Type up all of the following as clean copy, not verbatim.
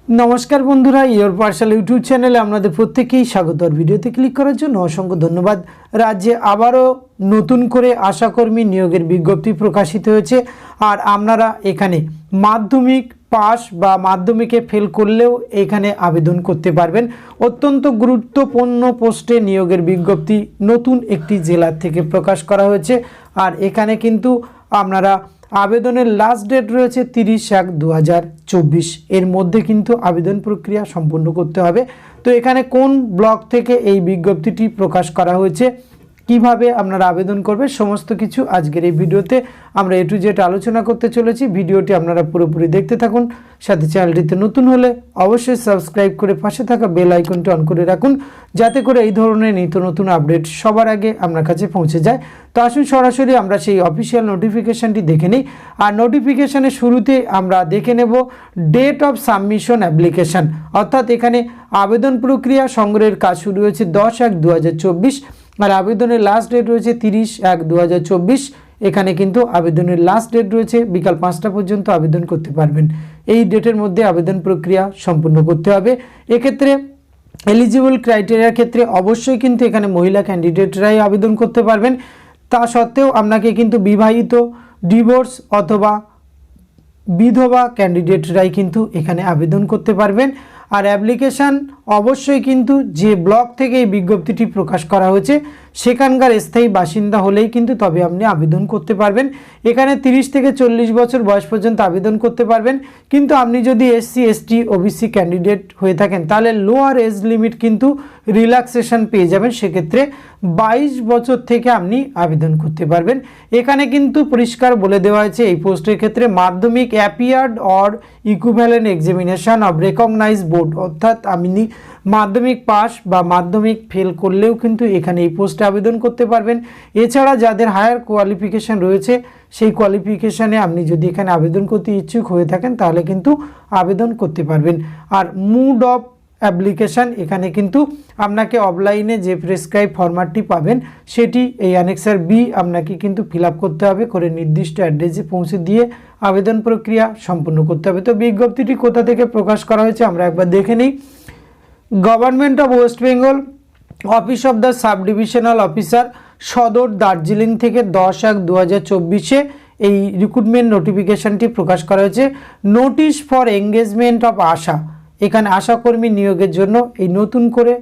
নমস্কার বন্ধুরা, your পার্সাল YouTube চ্যানেলে আপনাদের প্রত্যেকেই স্বাগত। আর ভিডিওতে ক্লিক করার জন্য অসংখ্য ধন্যবাদ। রাজ্যে আবারও নতুন করে আশাকর্মী নিয়োগের বিজ্ঞপ্তি প্রকাশিত হয়েছে। আর আপনারা এখানে মাধ্যমিক পাস বা মাধ্যমিকে ফেল করলেও এখানে আবেদন করতে পারবেন। অত্যন্ত গুরুত্বপূর্ণ পোস্টে নিয়োগের বিজ্ঞপ্তি নতুন একটি জেলা থেকে প্রকাশ করা হয়েছে। আর এখানে কিন্তু আপনারা আবেদনের লাস্ট ডেট রয়েছে 30/1/2024। এর মধ্যে কিন্তু আবেদন প্রক্রিয়া সম্পূর্ণ করতে হবে। তো এখানে কোন ব্লক থেকে এই বিজ্ঞপ্তিটি প্রকাশ করা হয়েছে, কিভাবে আপনারা আবেদন করবে, সমস্ত কিছু আজকের এই ভিডিওতে আমরা A to Z আলোচনা করতে চলেছি। ভিডিওটি আপনারা পুরোপুরি দেখতে থাকুন। সাথে চ্যানেলটিতে নতুন হলে অবশ্যই সাবস্ক্রাইব করে পাশে থাকা বেল আইকনটি অন করে রাখুন, যাতে করে এই ধরনের নিত্য নতুন আপডেট সবার আগে আপনার কাছে পৌঁছে যায়। তো আসুন সরাসরি আমরা সেই অফিসিয়াল নোটিফিকেশানটি দেখে নিই। আর নোটিফিকেশানের শুরুতে আমরা দেখে নেব ডেট অফ সাবমিশন অ্যাপ্লিকেশান, অর্থাৎ এখানে আবেদন প্রক্রিয়া সংগ্রহের কাজ শুরু হয়েছে 10/1/2024। আর আবেদনের লাস্ট ডেট রয়েছে 30/1/2024। এখানে কিন্তু আবেদনের লাস্ট ডেট রয়েছে বিকাল 5টা পর্যন্ত আবেদন করতে পারবেন। এই ডেটের মধ্যে আবেদন প্রক্রিয়া সম্পূর্ণ করতে হবে। এক্ষেত্রে এলিজিবল ক্রাইটেরিয়ার ক্ষেত্রে অবশ্যই কিন্তু এখানে মহিলা ক্যান্ডিডেটরাই আবেদন করতে পারবেন। তা সত্ত্বেও আপনাকে কিন্তু বিবাহিত, ডিভোর্স অথবা বিধবা ক্যান্ডিডেটরাই কিন্তু এখানে আবেদন করতে পারবেন। আর অ্যাপ্লিকেশান অবশ্যই কিন্তু যে ব্লক থেকে এই বিজ্ঞপ্তিটি প্রকাশ করা হয়েছে সেখানকার স্থায়ী বাসিন্দা হলেই কিন্তু তবে আপনি আবেদন করতে পারবেন। এখানে 30 থেকে 40 বছর বয়স পর্যন্ত আবেদন করতে পারবেন। কিন্তু আপনি যদি SC ST OBC ক্যান্ডিডেট হয়ে থাকেন তাহলে লোয়ার এজ লিমিট কিন্তু রিল্যাক্সেশন পেয়ে যাবেন। সেক্ষেত্রে 22 বছর থেকে আপনি আবেদন করতে পারবেন। এখানে কিন্তু পরিষ্কার বলে দেওয়া হয়েছে এই পোস্টের ক্ষেত্রে মাধ্যমিক appeared or equivalent examination of recognise board, অর্থাৎ আপনি মাধ্যমিক পাস বা মাধ্যমিক ফেল করলেও কিন্তু এখানে এই পোস্টে আবেদন করতে পারবেন। এছাড়া যাদের হায়ার কোয়ালিফিকেশান রয়েছে সেই কোয়ালিফিকেশানে আপনি যদি এখানে আবেদন করতে ইচ্ছুক হয়ে থাকেন তাহলে কিন্তু আবেদন করতে পারবেন। আর মুড অফ অ্যাপ্লিকেশান, এখানে কিন্তু আপনাকে অফলাইনে যে প্রেসক্রাইব ফরম্যাটটি পাবেন সেটি এই অ্যানেক্সার B আপনাকে কিন্তু ফিল আপ করতে হবে, করে নির্দিষ্ট অ্যাড্রেসে পৌঁছে দিয়ে আবেদন প্রক্রিয়া সম্পূর্ণ করতে হবে। তো বিজ্ঞপ্তিটি কোথা থেকে প্রকাশ করা হয়েছে আমরা একবার দেখে নিই। Government of West Bengal, office of the sub divisional officer, সদর, দার্জিলিং থেকে 10/1/2024 এই রিক্রুটমেন্ট নোটিফিকেশানটি প্রকাশ করা হয়েছে। নোটিশ ফর এঙ্গেজমেন্ট অফ আশা, এখানে আশাকর্মী নিয়োগের জন্য এই নতুন করে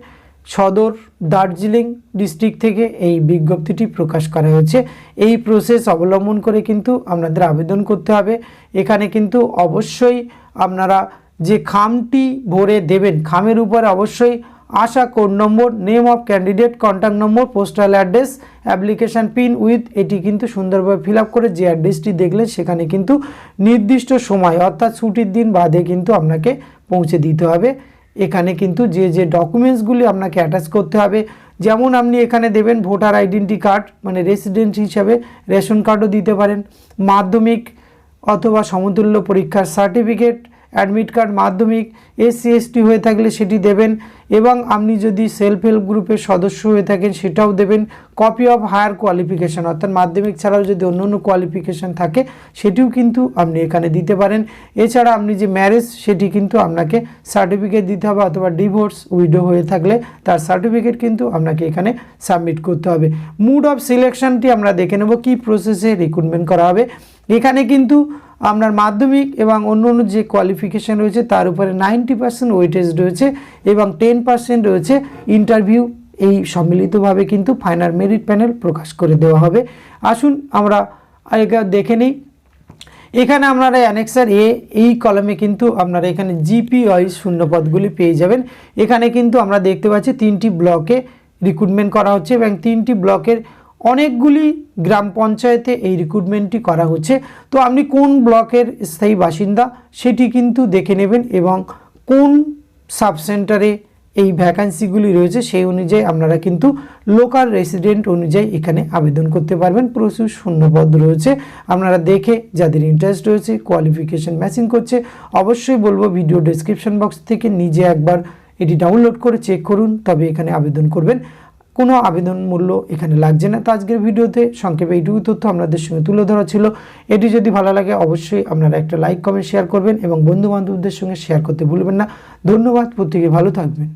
সদর দার্জিলিং ডিস্ট্রিক্ট থেকে এই বিজ্ঞপ্তিটি প্রকাশ করা হয়েছে। এই প্রসেস অবলম্বন করে কিন্তু আপনাদের আবেদন করতে হবে। এখানে কিন্তু অবশ্যই আপনারা যে খামটি ভরে দেবেন খামের উপর অবশ্যই আশা code number, name of candidate, contact number, postal address, application pin with, এটি কিন্তু সুন্দরভাবে ফিল আপ করে যে অ্যাড্রেসটি দেখলেন সেখানে কিন্তু নির্দিষ্ট সময় অর্থাৎ ছুটির দিন বাদে কিন্তু আপনাকে পৌঁছে দিতে হবে। এখানে কিন্তু যে ডকুমেন্টসগুলি আপনাকে অ্যাটাচ করতে হবে, যেমন আপনি এখানে দেবেন ভোটার আইডেন্টি কার্ড, মানে রেসিডেন্ট হিসাবে রেশন কার্ডও দিতে পারেন, মাধ্যমিক অথবা সমতুল্য পরীক্ষার সার্টিফিকেট, অ্যাডমিট কার্ড, মাধ্যমিক, SC ST হয়ে থাকলে সেটি দেবেন, এবং আপনি যদি সেলফ হেল্প গ্রুপের সদস্য হয়ে থাকেন সেটাও দেবেন। কপি অফ হায়ার কোয়ালিফিকেশান, অর্থাৎ মাধ্যমিক ছাড়াও যদি অন্য অন্য কোয়ালিফিকেশান থাকে সেটিও কিন্তু আপনি এখানে দিতে পারেন। এছাড়া আপনি যে ম্যারেজ সেটি কিন্তু আপনাকে সার্টিফিকেট দিতে হবে, অথবা ডিভোর্স উইডো হয়ে থাকলে তার সার্টিফিকেট কিন্তু আপনাকে এখানে সাবমিট করতে হবে। মুড অফ সিলেকশনটি আমরা দেখে নেব কী প্রসেসে রিক্রুটমেন্ট করা হবে। এখানে কিন্তু আপনার মাধ্যমিক এবং অন্য অন্য যে কোয়ালিফিকেশান রয়েছে তার উপরে 90% ওয়েটেজ রয়েছে এবং 10% রয়েছে ইন্টারভিউ। এই সম্মিলিতভাবে কিন্তু ফাইনাল মেরিট প্যানেল প্রকাশ করে দেওয়া হবে। আসুন আমরা দেখে নিই। এখানে আপনারা অ্যানেক্সার A এই কলামে কিন্তু আপনারা এখানে GP ওয়াইজ শূন্যপদগুলি পেয়ে যাবেন। এখানে কিন্তু আমরা দেখতে পাচ্ছি 3টি ব্লকে রিক্রুটমেন্ট করা হচ্ছে এবং 3টি ব্লকের অনেকগুলি গ্রাম পঞ্চায়েতে এই রিক্রুটমেন্টটি করা হচ্ছে। তো আপনি কোন ব্লকের স্থায়ী বাসিন্দা সেটি কিন্তু দেখে নেবেন এবং কোন সাব সেন্টারে এই ভ্যাকান্সিগুলি রয়েছে সেই অনুযায়ী আপনারা কিন্তু লোকাল রেসিডেন্ট অনুযায়ী এখানে আবেদন করতে পারবেন। প্রচুর শূন্যপদ রয়েছে, আপনারা দেখে যাদের ইন্টারেস্ট রয়েছে, কোয়ালিফিকেশান ম্যাচিং করছে, অবশ্যই বলবো ভিডিও ডেসক্রিপশন বক্স থেকে নিজে একবার এটি ডাউনলোড করে চেক করুন, তবে এখানে আবেদন করবেন। কোনো আবেদন মূল্য এখানে লাগছে না। তো আজকের ভিডিওতে সংক্ষেপে এইটুকু তথ্য আপনাদের সঙ্গে তুলে ধরা ছিল। এটি যদি ভালো লাগে অবশ্যই আপনারা একটা লাইক কমেন্ট শেয়ার করবেন এবং বন্ধু বান্ধবদের সঙ্গে শেয়ার করতে ভুলবেন না। ধন্যবাদ, প্রত্যেকে ভালো থাকবেন।